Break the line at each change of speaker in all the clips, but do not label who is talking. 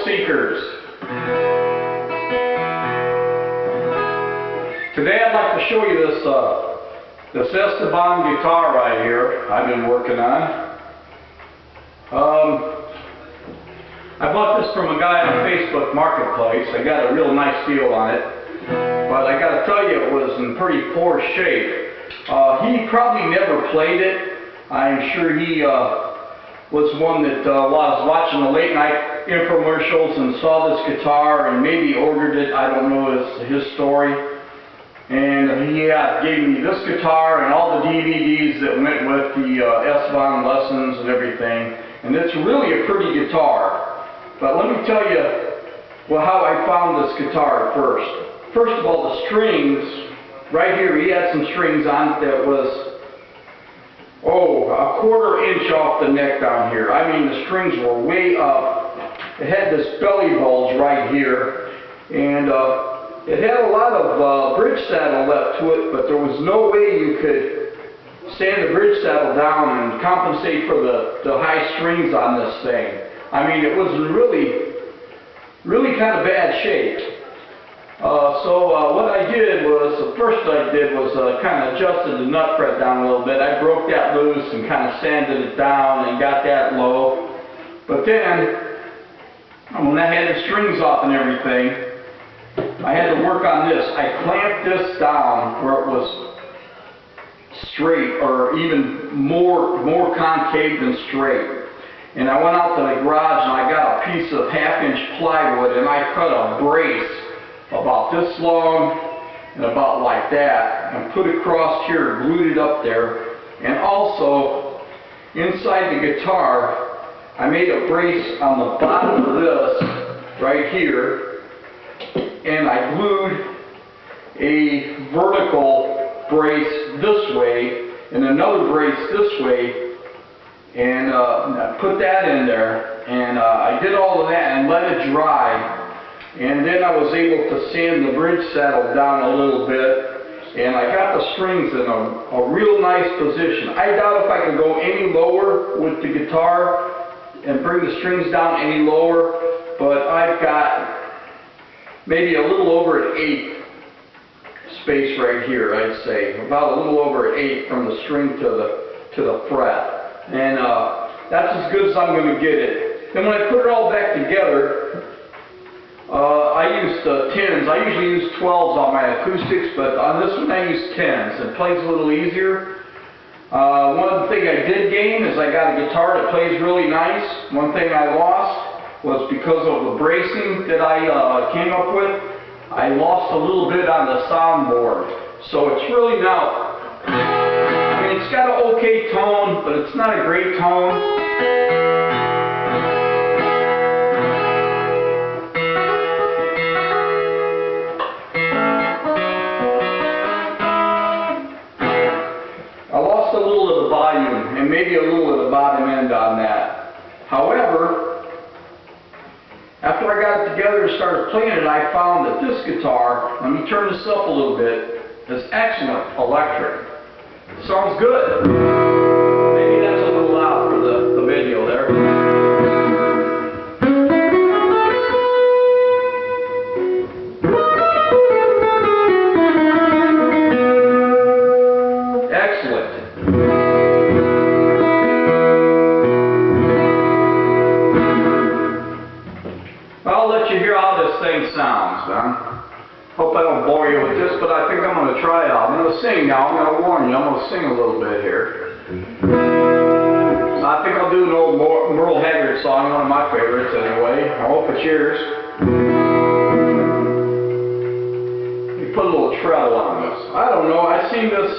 Seekers. Today I'd like to show you this Esteban guitar right here I've been working on. I bought this from a guy on Facebook Marketplace. I got a real nice deal on it, but I got to tell you it was in pretty poor shape. He probably never played it. I'm sure he was one that was watching the late night infomercials and saw this guitar and maybe ordered it. I don't know his story. And he gave me this guitar and all the DVDs that went with the Esteban lessons and everything. And it's really a pretty guitar. But let me tell you how I found this guitar first. First of all, the strings, right here, he had some strings on it that was, a quarter-inch off the neck down here. I mean, the strings were way up. It had this belly bulge right here, and it had a lot of bridge saddle left to it, but there was no way you could sand the bridge saddle down and compensate for the high strings on this thing. I mean, it was really kind of bad shape. So what I did was, the first I did was kind of adjusted the nut fret down a little bit. I broke that loose and kind of sanded it down and got that low. But then, when I had the strings off and everything, I had to work on this. I clamped this down where it was straight, or even more concave than straight. And I went out to the garage and I got a piece of 1/2-inch plywood and I cut a brace about this long and about like that and put it across here, glued it up there. And also inside the guitar I made a brace on the bottom of this right here, and I glued a vertical brace this way and another brace this way, and I put that in there, and I did all of that and let it dry. And then I was able to sand the bridge saddle down a little bit, and I got the strings in a real nice position. I doubt if I could go any lower with the guitar and bring the strings down any lower, but I've got maybe a little over an 1/8 space right here, I'd say. About a little over an 1/8 from the string to the fret. And that's as good as I'm going to get it. Then when I put it all back together, I used 10s. I usually use 12s on my acoustics, but on this one I use 10s. It plays a little easier. One of the things I did gain is I got a guitar that plays really nice. One thing I lost was because of the bracing that I came up with. I lost a little bit on the soundboard. So it's really now, I mean, it's got an okay tone, but it's not a great tone. A little of the volume and maybe a little of the bottom end on that. However, after I got it together and started playing it, I found that this guitar, let me turn this up a little bit, is excellent electric. It sounds good. Maybe that's a little loud for the video there. I'll let you hear how this thing sounds, man. Hope I don't bore you with this, but I think I'm going to try it out. I'm going to sing now. I'm going to warn you. I'm going to sing a little bit here. I think I'll do an old Merle Haggard song, one of my favorites anyway. I hope it's yours. Let me put a little treble on this. I don't know. I seen this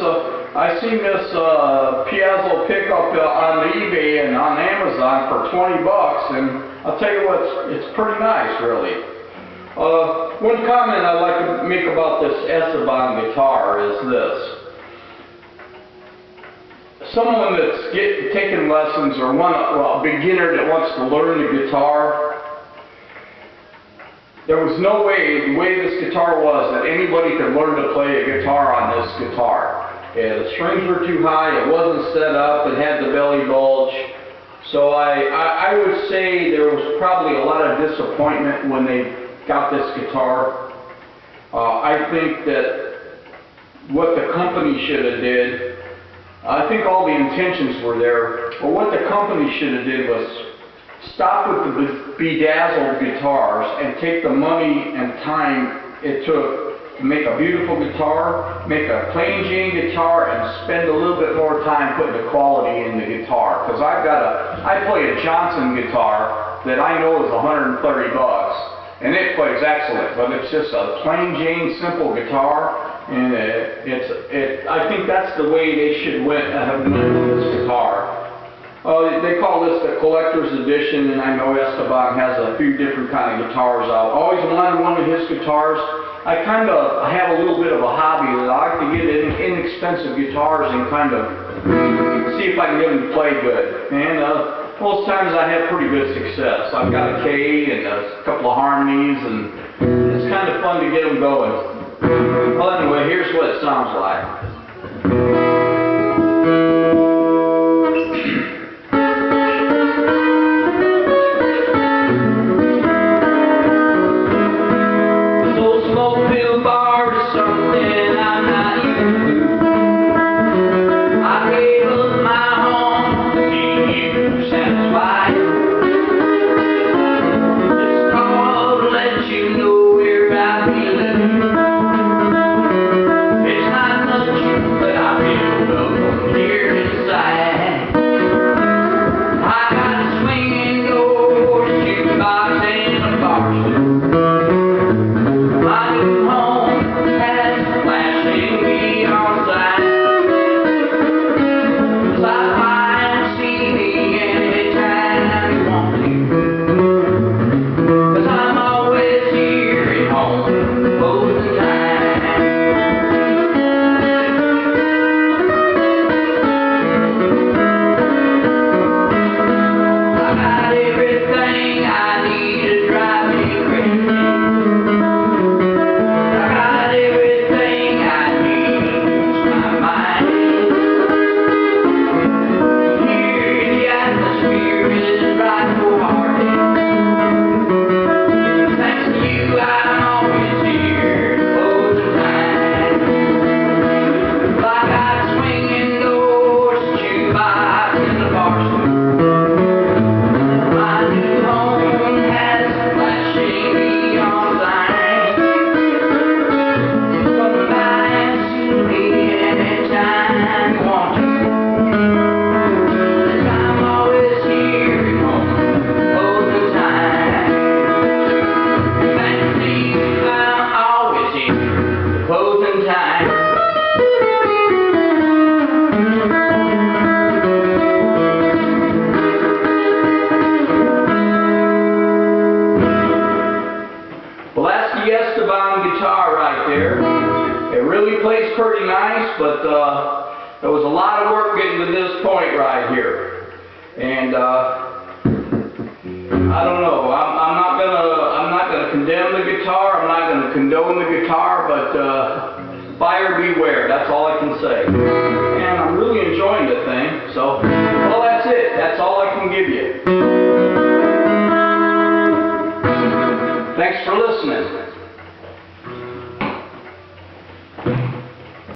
Piazza pickup on eBay and on Amazon for $20, and I'll tell you what, it's pretty nice, really. One comment I'd like to make about this Esteban guitar is this. Someone that's taking lessons, or a beginner that wants to learn the guitar, there was no way, the way this guitar was, that anybody could learn to play a guitar on this guitar. Yeah, the strings were too high, it wasn't set up, it had the belly bulge. So I would say there was probably a lot of disappointment when they got this guitar. I think that what the company should have did, I think all the intentions were there, but what the company should have did was stop with the bedazzled guitars and take the money and time it took to make a beautiful guitar, make a plain Jane guitar, and spend a little bit more time putting the quality in the guitar. Because I play a Johnson guitar that I know is $130, and it plays excellent, but it's just a plain Jane simple guitar, and I think that's the way they should have went with this guitar. They call this the collector's edition, and I know Esteban has a few different kind of guitars out. Always wanted one of his guitars. I have a little bit of a hobby that I like to get inexpensive guitars and kind of see if I can get them to play good. And most times I have pretty good success. I've got a K and a couple of harmonies, and it's kind of fun to get them going. Well, anyway, here's what it sounds like. Esteban guitar right there. It really plays pretty nice, but there was a lot of work getting to this point right here. And I don't know. I'm not gonna condemn the guitar. I'm not gonna condone the guitar, but buyer beware. That's all I can say. And I'm really enjoying the thing. So, well, that's it. That's all I can give you. Thanks for listening.